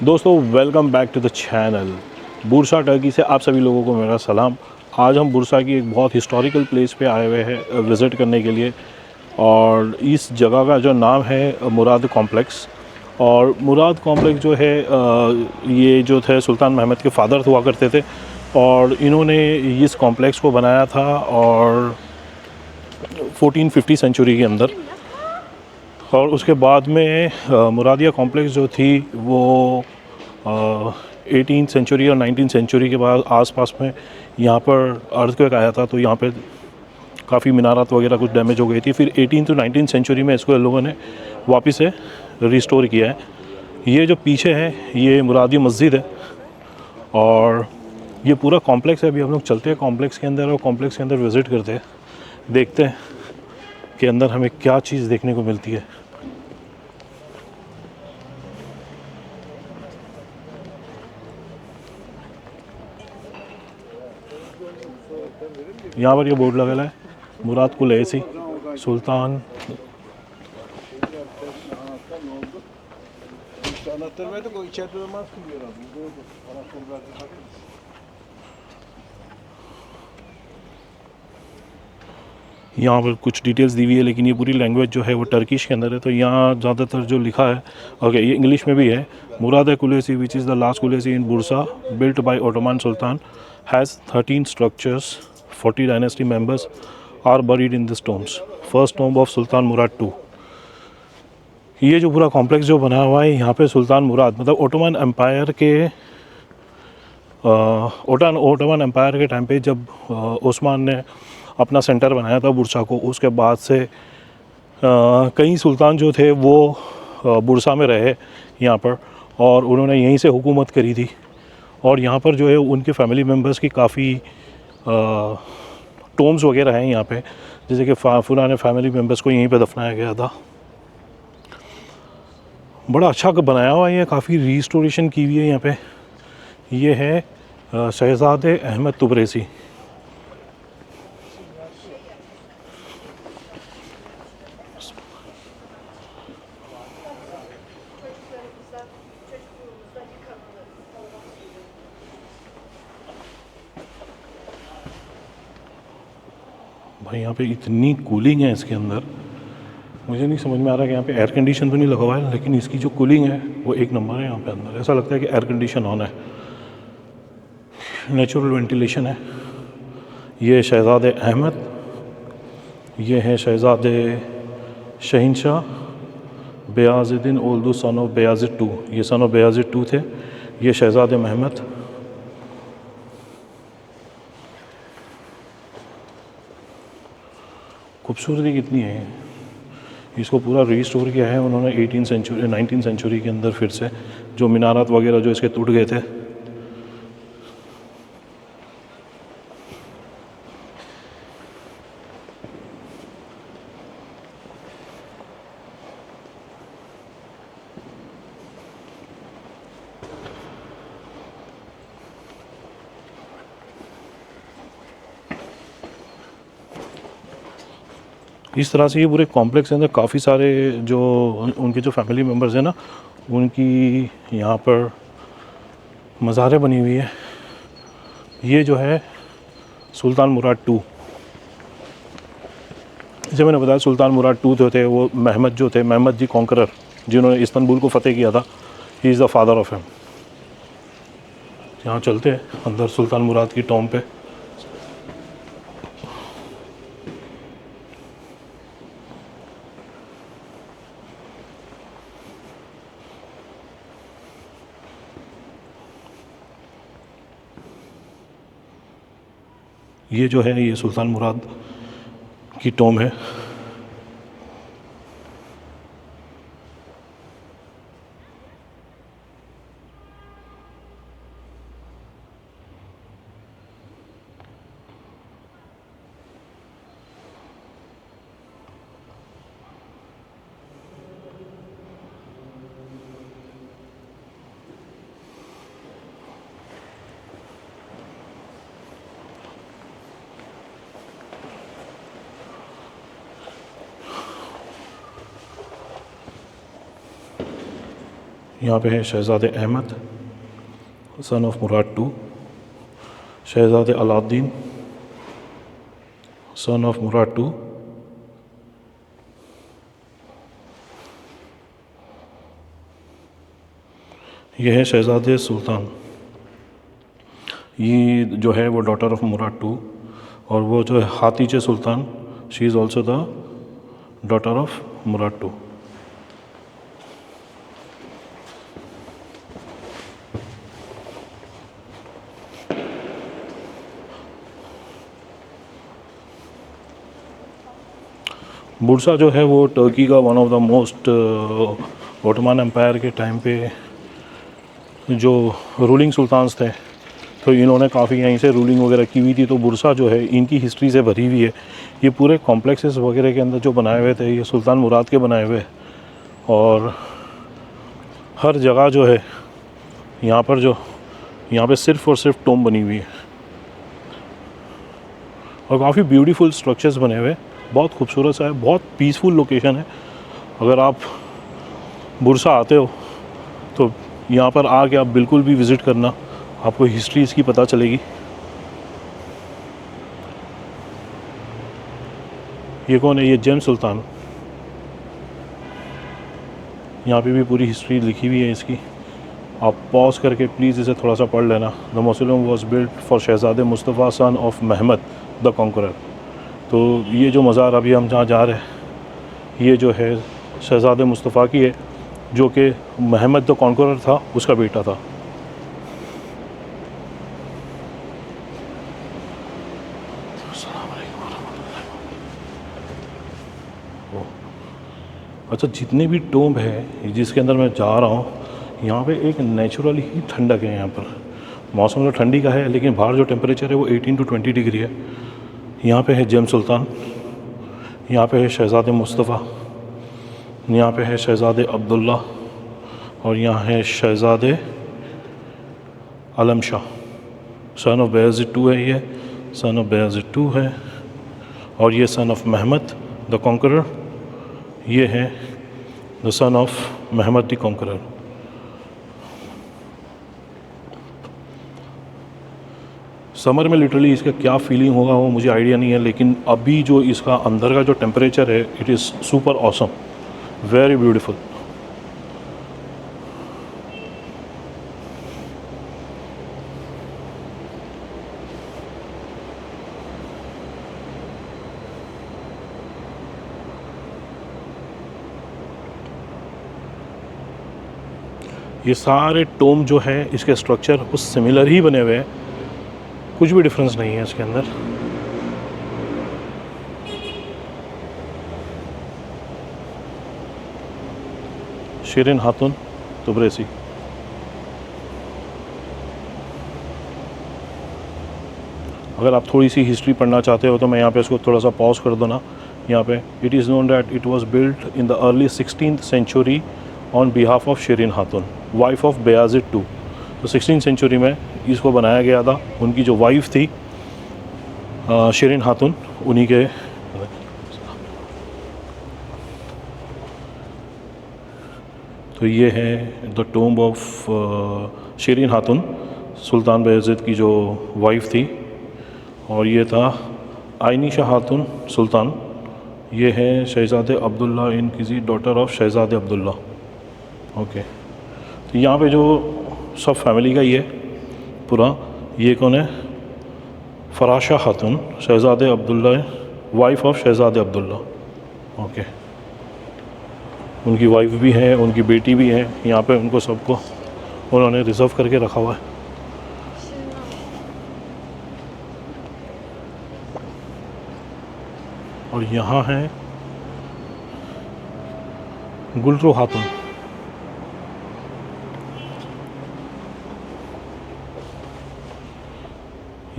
दोस्तों welcome back to the channel. Bursa Turkey से आप सभी लोगों को मेरा सलाम। आज हम बुरसा की एक बहुत हिस्टोरिकल प्लेस पे आए हुए हैं विज़िट करने के लिए, और इस जगह का जो नाम है मुराद कॉम्प्लेक्स। और मुराद कॉम्प्लेक्स जो है ये जो थे सुल्तान महमद के फादर हुआ करते थे, और इन्होंने इस कॉम्प्लेक्स को बनाया था और 1450 सेंचुरी के अंदर। और उसके बाद में मुरादिया कॉम्प्लेक्स जो थी वो 18 सेंचुरी और 19 सेंचुरी के बाद आसपास में यहाँ पर अर्थक्वेक आया था, तो यहाँ पे काफ़ी मीनारात वगैरह कुछ डैमेज हो गई थी। फिर 18 टू 19 सेंचुरी में इसको लोगों ने वापस से रिस्टोर किया है। ये जो पीछे है ये मुरादी मस्जिद है, और ये पूरा कॉम्प्लेक्स है। अभी हम लोग चलते हैं कॉम्प्लेक्स के अंदर और कॉम्प्लेक्स के अंदर विज़िट करते हैं, देखते हैं कि अंदर हमें क्या चीज़ देखने को मिलती है। यहाँ पर ये बोर्ड लगा है मुराद कुलैसी सुल्तान। यहाँ पर कुछ डिटेल्स दी हुई है, लेकिन ये पूरी लैंग्वेज जो है वो टर्किश के अंदर है। तो यहाँ ज़्यादातर जो लिखा है, ओके, ये इंग्लिश में भी है। Murad Kulliyesi which is the last Kulliyesi in Bursa built by Ottoman sultan has 13 structures, 40 dynasty members are buried in this tombs, first tomb of sultan Murad two. ये जो पूरा कॉम्प्लेक्स जो बना हुआ है यहाँ पे सुल्तान मुराद मतलब ओटोमन एम्पायर के ओटोमन एम्पायर के टाइम पे जब ओस्मान ने अपना सेंटर बनाया था बुरसा को, उसके बाद से कई सुल्तान जो थे वो बुरसा में रहे यहाँ पर, और उन्होंने यहीं से हुकूमत करी थी। और यहाँ पर जो है उनके फैमिली मेम्बर्स की काफ़ी टोम्स वगैरह हैं यहाँ पे, जैसे कि पुराने फैमिली मेम्बर्स को यहीं पे दफनाया गया था। बड़ा अच्छा बनाया हुआ है, ये काफ़ी रिस्टोरेशन की हुई है यहाँ पे। ये है शहज़ादे अहमद तुबरेसी। भाई यहाँ पे इतनी कूलिंग है इसके अंदर, मुझे नहीं समझ में आ रहा कि यहाँ पे एयर कंडीशन तो नहीं लगा हुआ है, लेकिन इसकी जो कूलिंग है वो एक नंबर है। यहाँ पे अंदर ऐसा लगता है कि एयर कंडीशन ऑन है, नेचुरल वेंटिलेशन है। ये शहज़ादे अहमद, ये है शहज़ादे शहिंशाह बेयाज़ुद्दीन ओल्दू सन ऑफ बेयाज़िद टू। ये सन ऑफ बेयाज़िद टू थे। ये शहज़ादे महमद। खूबसूरती कितनी है। इसको पूरा रीस्टोर किया है उन्होंने 18 सेंचुरी 19 सेंचुरी के अंदर, फिर से जो मीनारात वगैरह जो इसके टूट गए थे। इस तरह से ये पूरे कॉम्प्लेक्स के अंदर काफ़ी सारे जो उनके जो फैमिली मेम्बर्स हैं ना, उनकी यहाँ पर मज़ारें बनी हुई है। ये जो है सुल्तान मुराद टू, जैसे मैंने बताया सुल्तान मुराद टू जो थे वो महमद जो थे, महमद जी कॉन्करर, जिन्होंने इस्तांबुल को फ़तेह किया था, he is the father of him. यहाँ चलते हैं अंदर सुल्तान मुराद की टॉम पे। ये जो है ये सुल्तान मुराद की टॉम है। यहाँ पे है शहज़ादे Ahmed son of Murad two, शहज़ादे Alaeddin son of Murad two, ये है शहज़ादे सुल्तान, ये जो है वो डॉटर ऑफ मुराद टू, और वो जो है Hatice sultan, she is also the daughter of Murad two. Bursa जो है वो टर्की का one of the most Ottoman empire के टाइम पे जो रूलिंग सुल्तान्स थे, तो इन्होंने काफ़ी यहीं से रूलिंग वगैरह की हुई थी। तो बुरसा जो है इनकी हिस्ट्री से भरी हुई है। ये पूरे कॉम्प्लेक्सेस वगैरह के अंदर जो बनाए हुए थे ये सुल्तान मुराद के बनाए हुए, और हर जगह जो है यहाँ पे सिर्फ़ और सिर्फ टोम बनी हुई है, और काफ़ी ब्यूटीफुल स्ट्रक्चर्स बने हुए, बहुत खूबसूरत सा है, बहुत पीसफुल लोकेशन है। अगर आप बुरसा आते हो तो यहाँ पर आके आप बिल्कुल भी विज़िट करना, आपको हिस्ट्री इसकी पता चलेगी। ये कौन है? ये जेम सुल्तान, यहाँ पे भी पूरी हिस्ट्री लिखी हुई है इसकी, आप पॉज करके प्लीज़ इसे थोड़ा सा पढ़ लेना। The mausoleum was built for शहज़ादे Mustafa son of Mehmed the conqueror. तो ये जो मज़ार अभी हम जहाँ जा रहे हैं, ये जो है शहज़ादे मुस्तफ़ा की है, जो कि महमद द कॉन्करर था, उसका बेटा था। अच्छा, जितने भी टोम्ब है जिसके अंदर मैं जा रहा हूँ, यहाँ पे एक नेचुरल ही ठंडक है। यहाँ पर मौसम तो ठंडी का है, लेकिन बाहर जो टेम्परेचर है वो 18 to 20 डिग्री है। यहाँ पे है जेम सुल्तान, यहाँ पे है शहज़ादे मुस्तफ़ा, यहाँ पे है शहज़ादे अब्दुल्ला, और यहाँ है शहज़ादे Alem Shah, son of Bayezid two है। ये सन ऑफ बायज़िद टू है, और ये son of Mehmed the conqueror, ये है the son of Mehmed the conqueror. Summer में लिटरली इसका क्या फीलिंग होगा वो मुझे आइडिया नहीं है, लेकिन अभी जो इसका अंदर का जो टेम्परेचर है, it is super awesome, very beautiful. ये सारे टोम जो है इसके स्ट्रक्चर उस सिमिलर ही बने हुए हैं, कुछ भी डिफरेंस नहीं है इसके अंदर। शिरीन खातून तुबरेसी। अगर आप थोड़ी सी हिस्ट्री पढ़ना चाहते हो तो मैं यहाँ पे इसको थोड़ा सा पॉज कर दो ना। यहाँ पे it is known that it was built in the early 16th century on behalf of Shirin Khatun, wife of Bayezid to. तो 16th सेंचुरी में इसको बनाया गया था, उनकी जो वाइफ थी शिरीन खातून, उन्हीं के। तो ये है the tomb of Shirin Khatoon, Sultan Bayezid की जो वाइफ थी, और ये था आइनिशा खातून सुल्तान। ये है शहज़ादे अब्दुल्ला इनकी डॉटर ऑफ शहज़ादे अब्दुल्ला। ओके, तो यहाँ पे जो सब फैमिली का ही है पूरा। ये कौन है? फराशा खातून, शहज़ादे अब्दुल्ला, वाइफ ऑफ शहज़ादे अब्दुल्ला। ओके, उनकी वाइफ भी है, उनकी बेटी भी है। यहाँ पे उनको सबको उन्होंने रिज़र्व करके रखा हुआ है। और यहाँ है गुलरो खातून।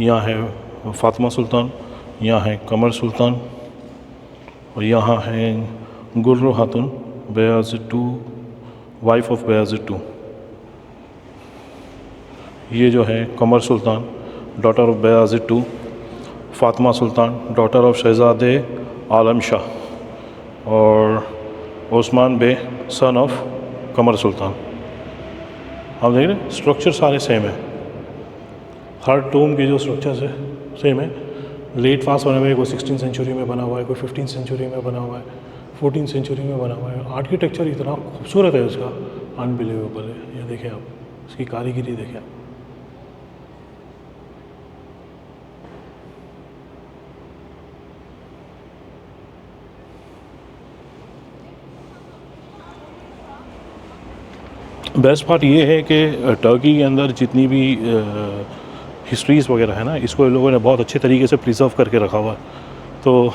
यहाँ है फ़ातिमा सुल्तान, यहाँ है कमर सुल्तान, और यहाँ है गुलरो खातून Bayezid two, wife of Bayezid two. ये जो है Kamer sultan, daughter of Bayezid two, Fatima sultan, daughter of शहज़ादे आलम शाह, और ओस्मान बे सन ऑफ कमर सुल्तान। हम देख रहे हैं स्ट्रक्चर सारे सेम है, हर टोम के जो स्ट्रक्चर्स है सेम है। लेट फास्ट बना हुआ है, कोई 16 सेंचुरी में बना हुआ है, कोई 15 सेंचुरी में बना हुआ है, 14 सेंचुरी में बना हुआ है। आर्किटेक्चर इतना खूबसूरत है उसका, अनबिलीवेबल है। ये देखें आप, इसकी कारीगरी देखें आप। बेस्ट पार्ट ये है कि टर्की के अंदर जितनी भी हिस्ट्रीज़ वगैरह है ना, इसको इन लोगों ने बहुत अच्छे तरीके से प्रिजर्व करके रखा हुआ है। तो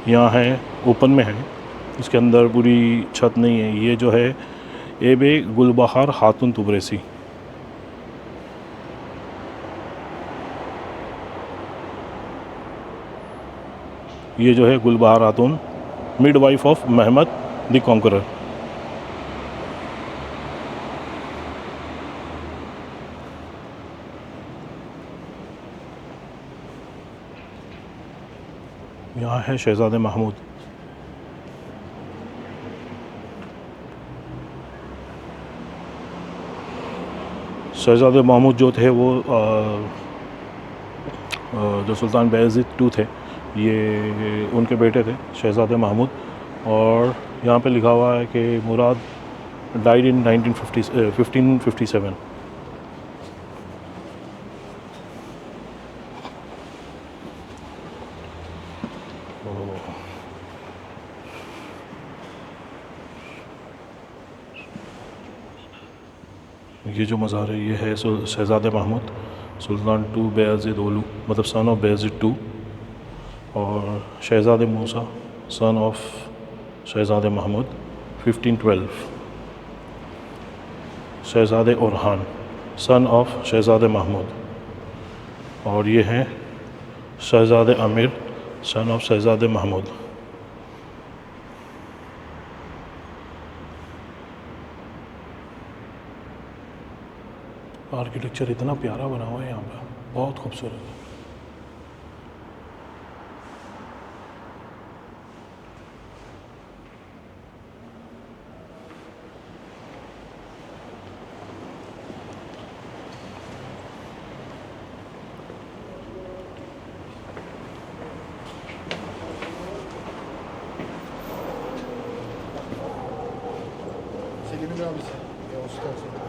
यहाँ है, ओपन में है, इसके अंदर पूरी छत नहीं है। ये जो है एबे गुलबहार हातुन तुबरेसी, ये जो है Gulbahar Hatun, mid wife of Mehmed the conqueror. यहाँ है शहज़ादे महमूद। शहज़ादे महमूद जो थे वो जो सुल्तान बायज़ीद II थे, ये उनके बेटे थे शहज़ादे महमूद। और यहाँ पे लिखा हुआ है कि मुराद डाइड इन 1557। ये जो मज़ार है ये है शहज़ादे महमूद, सुल्तान II बायज़ीद ओलू, मतलब सन ऑफ बायज़ीद II, और शहज़ादे मूसा सन ऑफ शहज़ादे महमूद 1512, शहज़ादे ओरहान सन ऑफ शहज़ादे महमूद, और ये हैं शहज़ादे आमिर सन ऑफ शहज़ादे महमूद। आर्किटेक्चर इतना प्यारा बना हुआ है यहाँ पे, बहुत खूबसूरत है। Selim'in abisi. Ya usta Selim.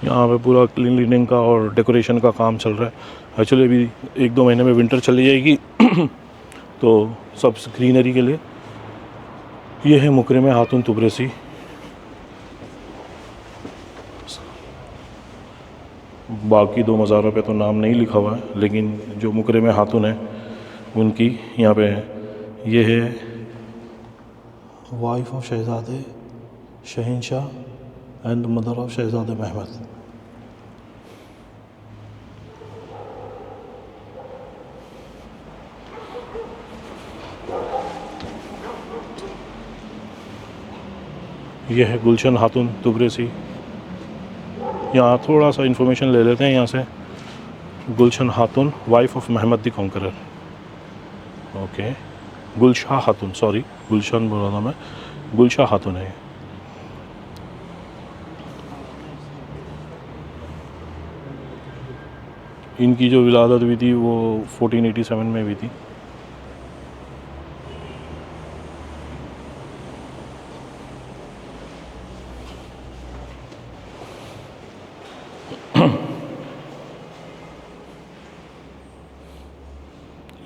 यहाँ पे पूरा क्लीनिंग का और डेकोरेशन का काम चल रहा है। एक्चुअली अभी 1-2 महीने में विंटर चली जाएगी तो सब ग्रीनरी के लिए। ये है मुकरमे हातुन तुबरेसी। बाकी 2 मज़ारों पे तो नाम नहीं लिखा हुआ है, लेकिन जो मुकरमे हातुन है उनकी यहाँ पे है। ये है वाइफ ऑफ शहज़ादे शहनशाह एंड मदर ऑफ शहज़ादे महमद। यह है गुलशन हातुन तुबरेसी। यहाँ थोड़ा सा इन्फॉर्मेशन ले लेते हैं यहाँ से। Gulsen Hatun wife of Mehmed the conqueror. Okay, Gulshah Hatun, sorry Gulsen बोला था मैं, गुलशाह हातुन है। इनकी जो विलादत हुई थी वो 1487 में हुई थी।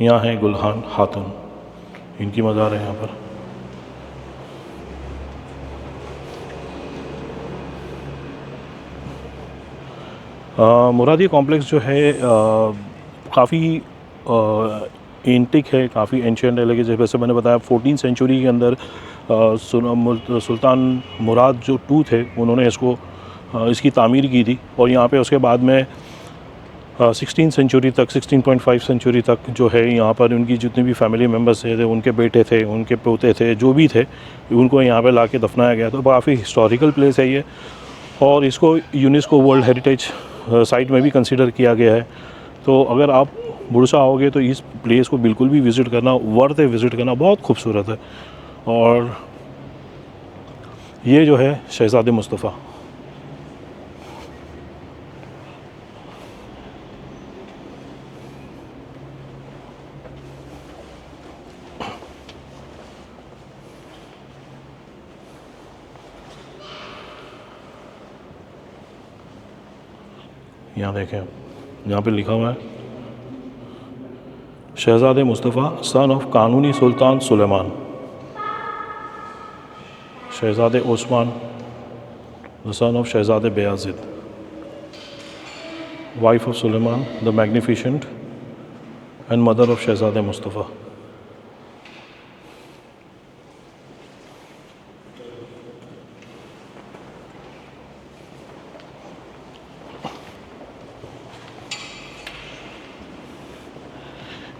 यहाँ है गुलहान हातुन, इनकी मज़ार है यहाँ पर। मुरादी कॉम्प्लेक्स जो है काफ़ी एंटिक है, काफ़ी एंशियंट है। लेकिन जैसे मैंने बताया 14 सेंचुरी के अंदर सुल्तान मुराद जो II थे उन्होंने इसको इसकी तामीर की थी। और यहाँ पे उसके बाद में 16 सेंचुरी तक, 16.5 सेंचुरी तक जो है यहाँ पर उनकी जितने भी फैमिली मेम्बर्स थे, उनके बेटे थे, उनके पोते थे, जो भी थे, उनको यहाँ पे ला के दफनाया गया। तो काफ़ी हिस्टोरिकल प्लेस है ये, और इसको यूनेस्को वर्ल्ड हेरिटेज साइट में भी कंसिडर किया गया है। तो अगर आप बुरसा आओगे तो इस प्लेस को बिल्कुल भी विज़िट करना, वर्थ है विज़िट करना, बहुत खूबसूरत है। और ये जो है शहज़ादे मुस्तफ़ा, यहाँ देखें, यहाँ पे लिखा हुआ है शहज़ादे Mustafa son of Kanuni sultan Suleiman, शहज़ादे ओस्मान द सन ऑफ शहज़ादे Bayezid, wife of Suleiman the magnificent and mother of शहज़ादे मुस्तफ़ा।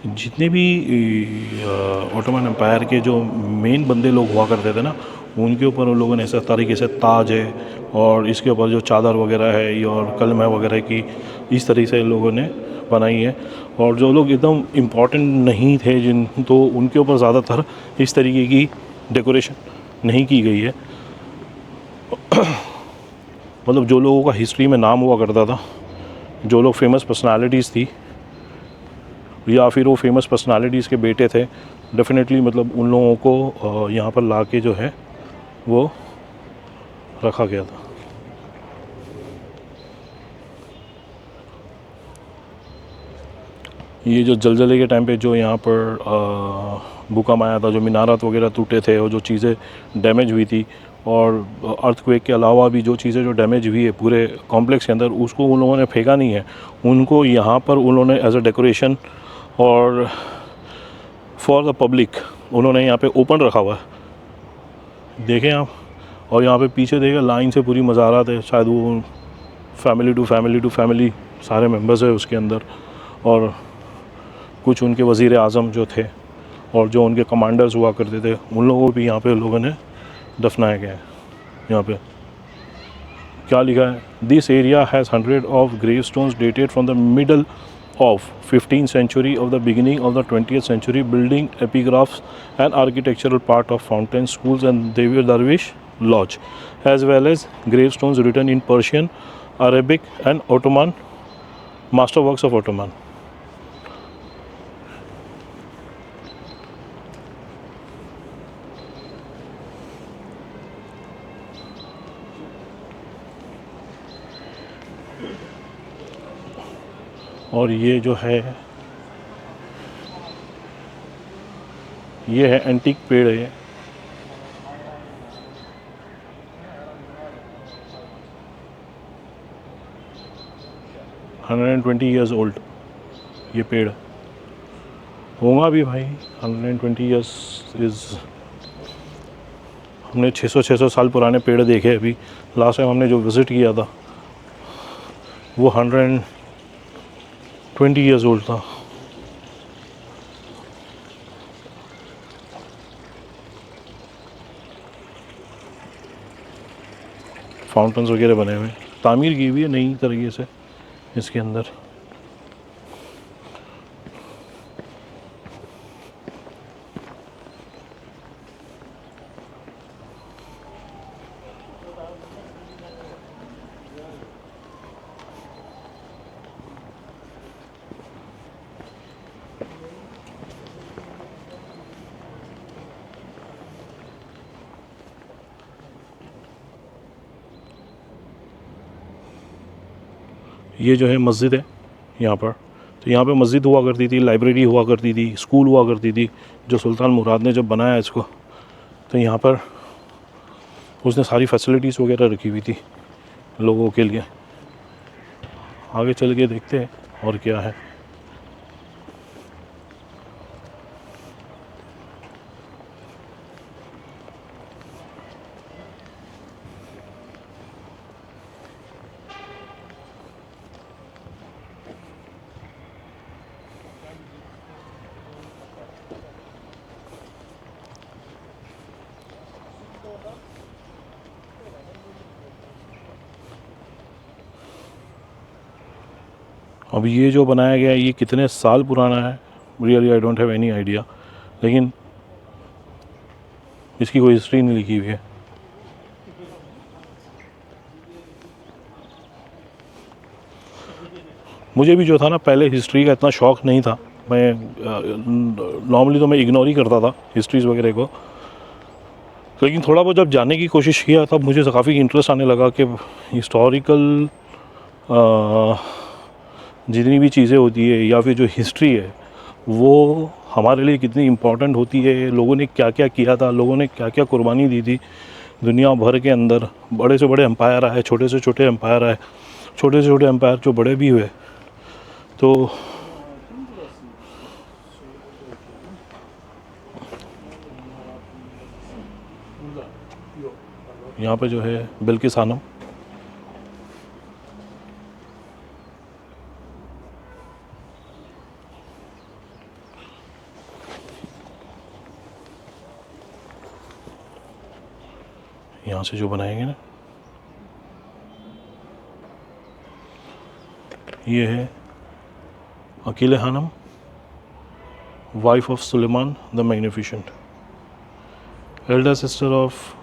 जितने भी ऑटोमन एम्पायर के जो मेन बंदे लोग हुआ करते थे ना, उनके ऊपर उन लोगों ने ऐसा तरीके से ताज है, और इसके ऊपर जो चादर वगैरह है ये और कलम वगैरह की इस तरीके से लोगों ने बनाई है। और जो लोग एकदम इम्पॉर्टेंट नहीं थे जिन, तो उनके ऊपर ज़्यादातर इस तरीके की डेकोरेशन नहीं की गई है। मतलब जो लोगों का हिस्ट्री में नाम हुआ करता था, जो लोग फेमस पर्सनालिटीज़ थी, या फिर वो फेमस पर्सनालिटीज़ के बेटे थे, डेफिनेटली मतलब उन लोगों को यहाँ पर ला के जो है वो रखा गया था। ये जो जलजले के टाइम पे जो यहाँ पर भूकंप आया था, जो मीनारात वगैरह टूटे थे और जो चीज़ें डैमेज हुई थी, और अर्थक्वेक के अलावा भी जो चीज़ें जो डैमेज हुई है पूरे कॉम्प्लेक्स के अंदर, उसको उन लोगों ने फेंका नहीं है, उनको यहाँ पर उन्होंने एज अ डेकोरेशन और फॉर द पब्लिक उन्होंने यहाँ पे ओपन रखा हुआ है, देखें आप। और यहाँ पे पीछे देखें लाइन से पूरी मज़ारात है, शायद वो फैमिली टू फैमिली सारे मेंबर्स है उसके अंदर, और कुछ उनके वज़ीर आज़म जो थे और जो उनके कमांडर्स हुआ करते थे, उन लोगों को भी यहाँ पे लोगों ने दफनाया गया है। यहाँ पे क्या लिखा है, this area has 100 of grave stones dated from the middle of 15th century of the beginning of the 20th century, building epigraphs and architectural part of fountain schools and Devi Darwish lodge, as well as gravestones written in Persian, Arabic and Ottoman, masterworks of Ottoman. और ये जो है ये है antique पेड़ है, 120 years old ये पेड़ होगा भी भाई। 120 ईयर्स इज़, हमने 600 साल पुराने पेड़ देखे अभी। लास्ट टाइम हमने जो विज़िट किया था वो 120 ईयर्स ओल्ड था। फाउंटेन्स वगैरह बने हुए, तामीर की हुई है नई तरीके से इसके अंदर। ये जो है मस्जिद है यहाँ पर, तो यहाँ पे मस्जिद हुआ करती थी, लाइब्रेरी हुआ करती थी, स्कूल हुआ करती थी। जो सुल्तान मुराद ने जब बनाया इसको, तो यहाँ पर उसने सारी फैसिलिटीज़ वगैरह रखी हुई थी लोगों के लिए। आगे चल के देखते हैं और क्या है। अब ये जो बनाया गया है ये कितने साल पुराना है, really I don't have any idea, लेकिन इसकी कोई हिस्ट्री नहीं लिखी हुई है। मुझे भी जो था ना पहले हिस्ट्री का इतना शौक़ नहीं था, मैं नॉर्मली तो मैं इग्नोर ही करता था हिस्ट्रीज़ वगैरह को, लेकिन थोड़ा बहुत जब जानने की कोशिश किया तब मुझे काफ़ी इंटरेस्ट आने लगा कि हिस्टोरिकल जितनी भी चीज़ें होती है या फिर जो हिस्ट्री है वो हमारे लिए कितनी इम्पोर्टेंट होती है, लोगों ने क्या क्या किया था, लोगों ने क्या क्या कुर्बानी दी थी दुनिया भर के अंदर। बड़े से बड़े एम्पायर आए, छोटे से छोटे एम्पायर आए, छोटे से छोटे एम्पायर जो बड़े भी हुए। तो यहाँ पे जो है बिल्किस खानम, यहाँ से जो बनाएंगे ना, ये है Akile Khanum, wife of Suleiman the Magnificent, elder sister of,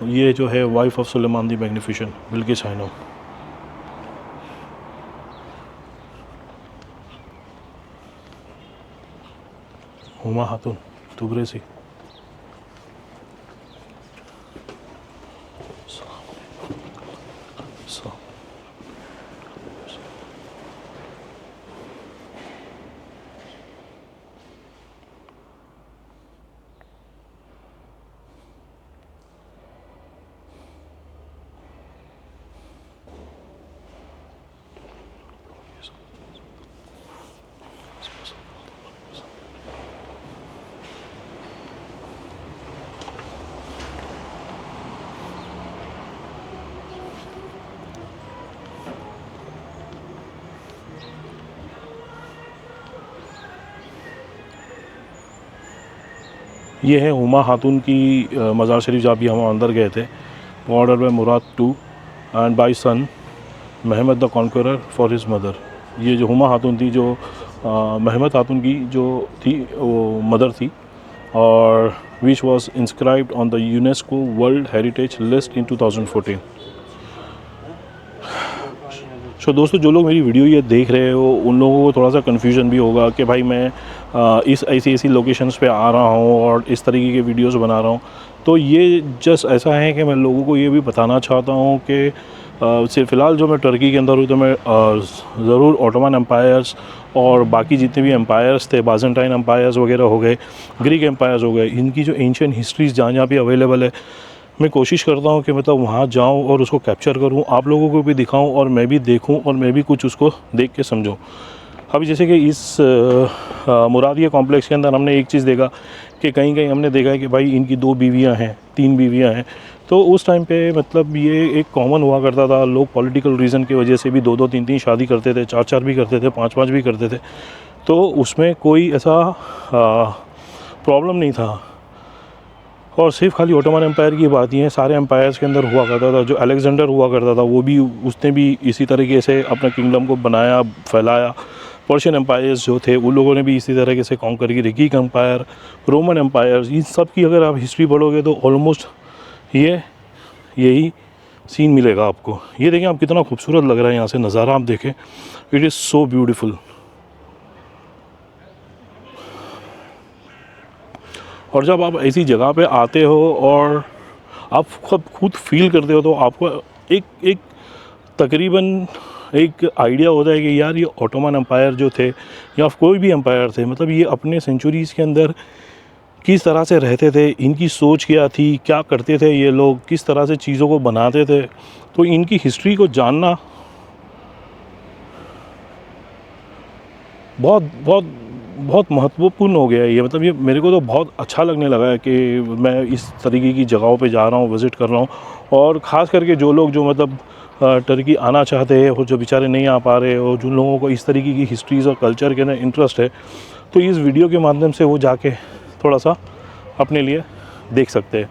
ये जो है wife of Suleiman the Magnificent Bilkis Khanum. Huma Khatun Tabrizi, ये है हुमा खातून की मज़ार शरीफ, जहाँ भी हम अंदर गए थे, order by Murad II and by son Mehmed the Conqueror for his mother. ये जो हुमा खातून थी, जो महमद खातून की जो थी वो मदर थी, और which was inscribed on the UNESCO world heritage list in 2014। So दोस्तों, जो लोग मेरी वीडियो ये देख रहे हो उन लोगों को थोड़ा सा कन्फ्यूजन भी होगा कि भाई मैं इस ऐसी लोकेशंस पे आ रहा हूँ और इस तरीके के वीडियोस बना रहा हूँ। तो ये जस्ट ऐसा है कि मैं लोगों को ये भी बताना चाहता हूँ कि सिर्फ फ़िलहाल जो मैं टर्की के अंदर हूँ तो मैं ज़रूर ऑटोमन एम्पायर्स और बाकी जितने भी एम्पायर्स थे, बाजेंटाइन एम्पायर्स वगैरह हो गए, ग्रीक एम्पायर्स हो गए, इनकी जो एंशियंट हिस्ट्रीज़ जहाँ जहाँ भी अवेलेबल है, मैं कोशिश करता हूँ कि मतलब वहाँ जाऊँ और उसको कैप्चर करूँ, आप लोगों को भी दिखाऊँ और मैं भी देखूँ और मैं भी कुछ उसको देख के समझूँ। अभी जैसे कि इस मुरादिया कॉम्प्लेक्स के अंदर हमने एक चीज़ देखा कि कहीं कहीं हमने देखा है कि भाई इनकी 2 बीवियाँ हैं, 3 बीवियाँ हैं। तो उस टाइम पे मतलब ये एक कॉमन हुआ करता था, लोग पॉलिटिकल रीज़न की वजह से भी 2-2 3-3 शादी करते थे, 4-4 भी करते थे, 5-5 भी करते थे। तो उसमें कोई ऐसा प्रॉब्लम नहीं था। और सिर्फ खाली ऑटोमन एम्पायर की बात ही है, सारे एम्पायर्स के अंदर हुआ करता था। जो अलेक्जेंडर हुआ करता था वो भी, उसने भी इसी तरीके से अपने किंगडम को बनाया, फैलाया। पर्शियन एम्पायर्स जो थे उन लोगों ने भी इसी तरीके से कॉन्कर की, ग्रीक एम्पायर, रोमन एम्पायर्स, इन सब की अगर आप हिस्ट्री पढ़ोगे तो ऑलमोस्ट यही सीन मिलेगा आपको। ये देखें आप, कितना खूबसूरत लग रहा है यहाँ से नज़ारा, आप देखें, इट इज़ सो ब्यूटीफुल। और जब आप ऐसी जगह पे आते हो और आप खुद फील करते हो तो आपको एक तकरीबन एक आइडिया होता है कि यार ये ऑटोमन एम्पायर जो थे या कोई भी एम्पायर थे, मतलब ये अपने सेंचुरीज़ के अंदर किस तरह से रहते थे, इनकी सोच क्या थी, क्या करते थे ये लोग, किस तरह से चीज़ों को बनाते थे। तो इनकी हिस्ट्री को जानना बहुत महत्वपूर्ण हो गया है ये। मतलब ये मेरे को तो बहुत अच्छा लगने लगा है कि मैं इस तरीके की जगहों पे जा रहा हूँ, विज़िट कर रहा हूँ। और ख़ास करके जो लोग जो मतलब टर्की आना चाहते हैं और जो बेचारे नहीं आ पा रहे, और जिन लोगों को इस तरीके की हिस्ट्रीज़ और कल्चर के अंदर इंटरेस्ट है, तो इस वीडियो के माध्यम से वो जाके थोड़ा सा अपने लिए देख सकते हैं।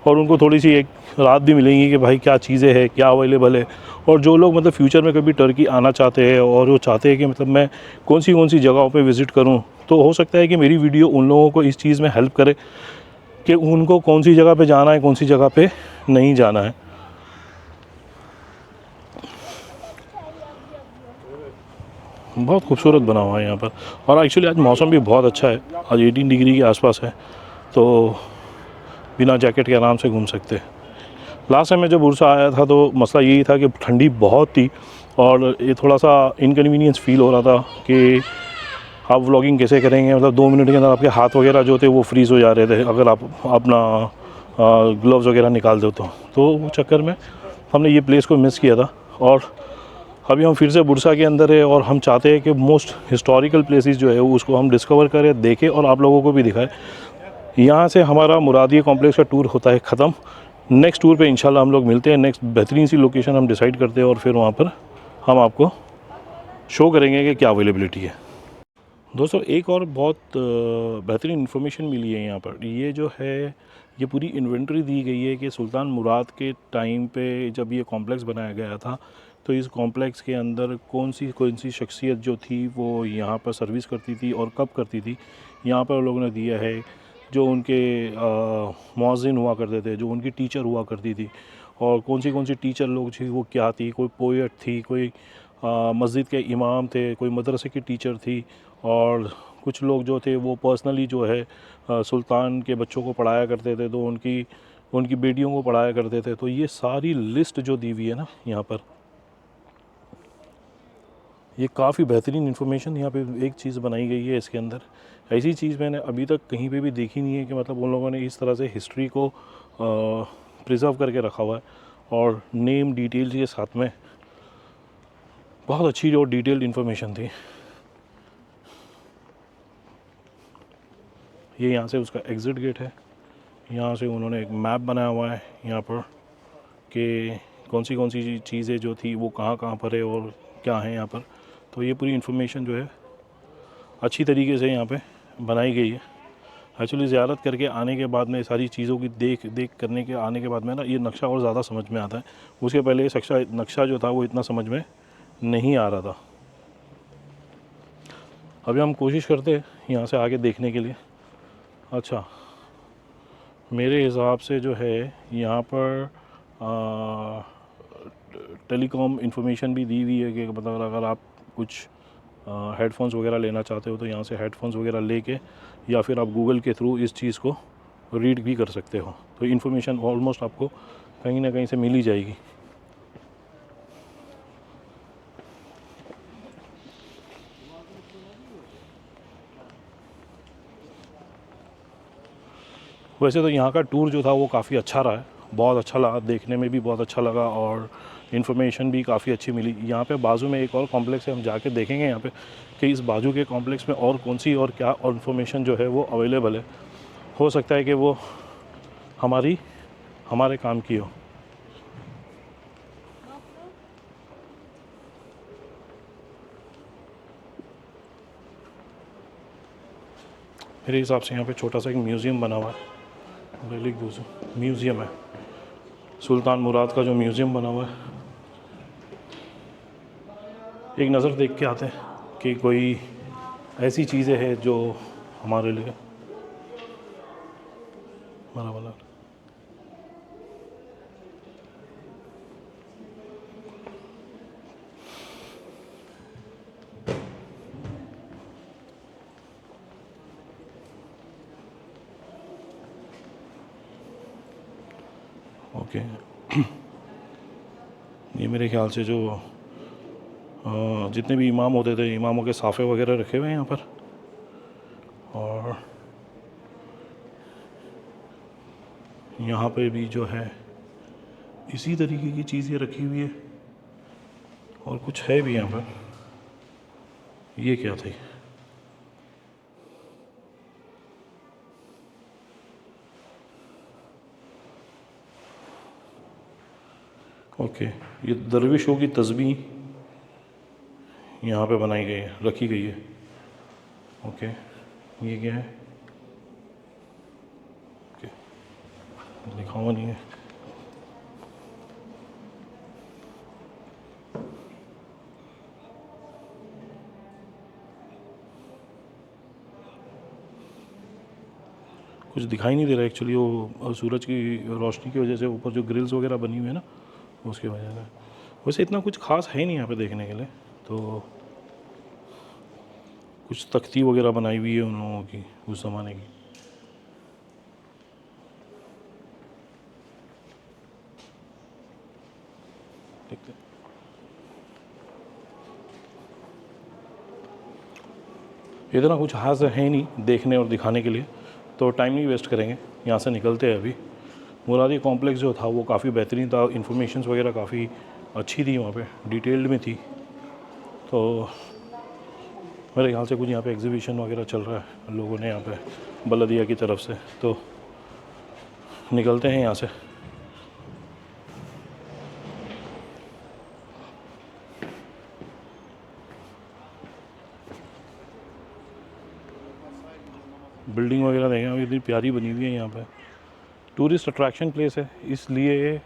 और उनको थोड़ी सी एक राहत भी मिलेंगी कि भाई क्या चीज़ें हैं, क्या अवेलेबल है। और जो लोग मतलब फ्यूचर में कभी टर्की आना चाहते हैं और वो चाहते हैं कि मतलब मैं कौन सी जगहों पे विज़िट करूं, तो हो सकता है कि मेरी वीडियो उन लोगों को इस चीज़ में हेल्प करे कि उनको कौन सी जगह पे जाना है, कौन सी जगह पे नहीं जाना है। बहुत खूबसूरत बना हुआ है यहाँ पर। और एक्चुअली आज मौसम भी बहुत अच्छा है, आज 18 डिग्री के आसपास है, तो बिना जैकेट के आराम से घूम सकते हैं। लास्ट टाइम मैं जब बुरसा आया था तो मसला यही था कि ठंडी बहुत थी और ये थोड़ा सा इनकन्वीनियंस फील हो रहा था कि आप व्लॉगिंग कैसे करेंगे, मतलब 2 मिनट के अंदर आपके हाथ वगैरह जो थे वो फ्रीज़ हो जा रहे थे अगर आप अपना ग्लव्स वगैरह निकाल दो तो वो चक्कर में हमने ये प्लेस को मिस किया था। और अभी हम फिर से बुरसा के अंदर है और हम चाहते हैं कि मोस्ट हिस्टोरिकल प्लेसेस जो है उसको हम डिस्कवर करें, देखें और आप लोगों को भी दिखाएं। यहाँ से हमारा मुरादिया कॉम्प्लेक्स का टूर होता है ख़त्म। नेक्स्ट टूर पे इंशाल्लाह हम लोग मिलते हैं, नेक्स्ट बेहतरीन सी लोकेशन हम डिसाइड करते हैं और फिर वहाँ पर हम आपको शो करेंगे कि क्या अवेलेबिलिटी है। दोस्तों एक और बहुत बेहतरीन इन्फॉर्मेशन मिली है यहाँ पर। ये जो है ये पूरी इन्वेंट्री दी गई है कि सुल्तान मुराद के टाइम पे जब ये कॉम्प्लेक्स बनाया गया था तो इस कॉम्प्लेक्स के अंदर कौन सी शख्सियत जो थी वो यहाँ पर सर्विस करती थी और कब करती थी। यहाँ पर लोगों ने दिया है जो उनके मौज़िन हुआ करते थे, जो उनकी टीचर हुआ करती थी, और कौन सी टीचर लोग थी वो क्या थी। कोई पोएट थी, कोई मस्जिद के इमाम थे, कोई मदरसे की टीचर थी, और कुछ लोग जो थे वो पर्सनली जो है सुल्तान के बच्चों को पढ़ाया करते थे, तो उनकी उनकी बेटियों को पढ़ाया करते थे। तो ये सारी लिस्ट जो दी हुई है ना यहाँ पर, ये काफ़ी बेहतरीन इन्फॉर्मेशन यहाँ पे एक चीज़ बनाई गई है इसके अंदर। ऐसी चीज़ मैंने अभी तक कहीं पे भी देखी नहीं है कि मतलब उन लोगों ने इस तरह से हिस्ट्री को प्रिजर्व करके रखा हुआ है और नेम डिटेल्स के साथ में। बहुत अच्छी और डिटेल्ड इन्फॉर्मेशन थी। ये यहाँ से उसका एग्ज़िट गेट है। यहाँ से उन्होंने एक मैप बनाया हुआ है यहाँ पर कि कौन सी चीज़ें जो थी वो कहाँ कहाँ पर है और क्या है यहाँ पर। तो ये पूरी इन्फॉर्मेशन जो है अच्छी तरीके से यहाँ पे बनाई गई है। एक्चुअली ज़ियारत करके आने के बाद में सारी चीज़ों की देख करने के आने के बाद में ना ये नक्शा और ज़्यादा समझ में आता है। उसके पहले ये नक्शा जो था वो इतना समझ में नहीं आ रहा था। अभी हम कोशिश करते हैं यहाँ से आगे देखने के लिए। अच्छा, मेरे हिसाब से जो है यहाँ पर टेलीकॉम इंफॉर्मेशन भी दी हुई है कि मतलब अगर आप कुछ हेडफोन्स वगैरह लेना चाहते हो तो यहाँ से हेडफोन्स वगैरह लेके या फिर आप गूगल के थ्रू इस चीज़ को रीड भी कर सकते हो। तो इन्फॉर्मेशन ऑलमोस्ट आपको कहीं ना कहीं से मिल ही जाएगी। वैसे तो यहाँ का टूर जो था वो काफ़ी अच्छा रहा है, बहुत अच्छा लगा, देखने में भी बहुत अच्छा लगा और इन्फॉर्मेशन भी काफ़ी अच्छी मिली। यहाँ पे बाजू में एक और कॉम्प्लेक्स है, हम जाके देखेंगे यहाँ पे कि इस बाजू के कॉम्प्लेक्स में और कौन सी और क्या इन्फॉर्मेशन जो है वो अवेलेबल है। हो सकता है कि वो हमारे काम की हो। मेरे हिसाब से यहाँ पे छोटा सा एक म्यूज़ियम बना हुआ है, मैं लिख दूँ, म्यूज़ियम है सुल्तान मुराद का जो म्यूज़ियम बना हुआ है। एक नज़र देख के आते हैं कि कोई ऐसी चीज़ें हैं जो हमारे लिए बना वाला। ओके ये मेरे ख्याल से जो जितने भी इमाम होते थे, इमामों के साफ़े वगैरह रखे हुए हैं यहाँ पर, और यहाँ पे भी जो है इसी तरीके की चीज़ें रखी हुई है और कुछ है भी यहाँ पर। ये क्या थी? ओके, ये दरविशों की तस्बीह यहाँ पे बनाई गई है, रखी गई है। ओके, ये क्या है? ओके, लिखा हुआ नहीं है। कुछ दिखाई नहीं दे रहा एक्चुअली, वो सूरज की रोशनी की वजह से ऊपर जो ग्रिल्स वगैरह बनी हुई है ना, उसकी वजह से। वैसे इतना कुछ खास है नहीं यहाँ पे देखने के लिए, तो कुछ तख्ती वगैरह बनाई हुई है उन लोगों की उस ज़माने की। देखते हैं। इतना कुछ खास है नहीं देखने और दिखाने के लिए, तो टाइम नहीं वेस्ट करेंगे, यहाँ से निकलते हैं अभी। मुरादी कॉम्प्लेक्स जो था वो काफ़ी बेहतरीन था, इन्फॉर्मेशंस वगैरह काफ़ी अच्छी थी वहाँ पे, डिटेल्ड में थी। तो मेरे ख्याल से कुछ यहाँ पे एग्जीबिशन वगैरह चल रहा है लोगों ने यहाँ पे बलदिया की तरफ से, तो निकलते हैं यहाँ से। बिल्डिंग वगैरह देखें, इतनी प्यारी बनी हुई है यहाँ पे। टूरिस्ट अट्रैक्शन प्लेस है, इसलिए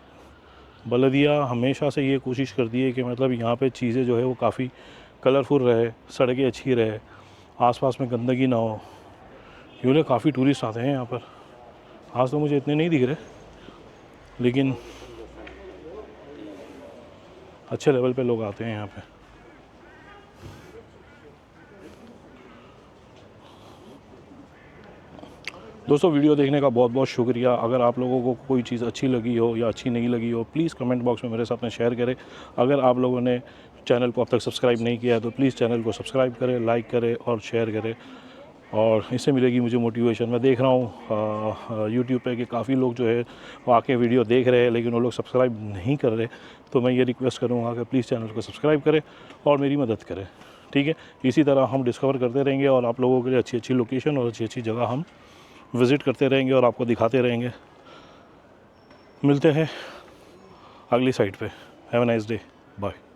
बलदिया हमेशा से ये कोशिश करती है कि मतलब यहाँ पे चीज़ें जो है वो काफ़ी कलरफुल रहे, सड़कें अच्छी रहे, आसपास में गंदगी ना हो। यूँ काफ़ी टूरिस्ट आते हैं यहाँ पर। आज तो मुझे इतने नहीं दिख रहे, लेकिन अच्छे लेवल पे लोग आते हैं यहाँ पे। दोस्तों वीडियो देखने का बहुत बहुत शुक्रिया। अगर आप लोगों को कोई चीज़ अच्छी लगी हो या अच्छी नहीं लगी हो, प्लीज़ कमेंट बॉक्स में मेरे साथ में शेयर करें। अगर आप लोगों ने चैनल को अब तक सब्सक्राइब नहीं किया है तो प्लीज़ चैनल को सब्सक्राइब करें, लाइक करें और शेयर करें, और इससे मिलेगी मुझे मोटिवेशन। मैं देख रहा हूँ यूट्यूब पे कि काफ़ी लोग जो है वो आके वीडियो देख रहे हैं, लेकिन वो लोग सब्सक्राइब नहीं कर रहे। तो मैं ये रिक्वेस्ट करूँगा कि प्लीज़ चैनल को सब्सक्राइब करें और मेरी मदद करें, ठीक है। इसी तरह हम डिस्कवर करते रहेंगे और आप लोगों के लिए अच्छी अच्छी लोकेशन और अच्छी अच्छी जगह हम विज़िट करते रहेंगे और आपको दिखाते रहेंगे। मिलते हैं अगली साइट पे। Have a nice day, bye.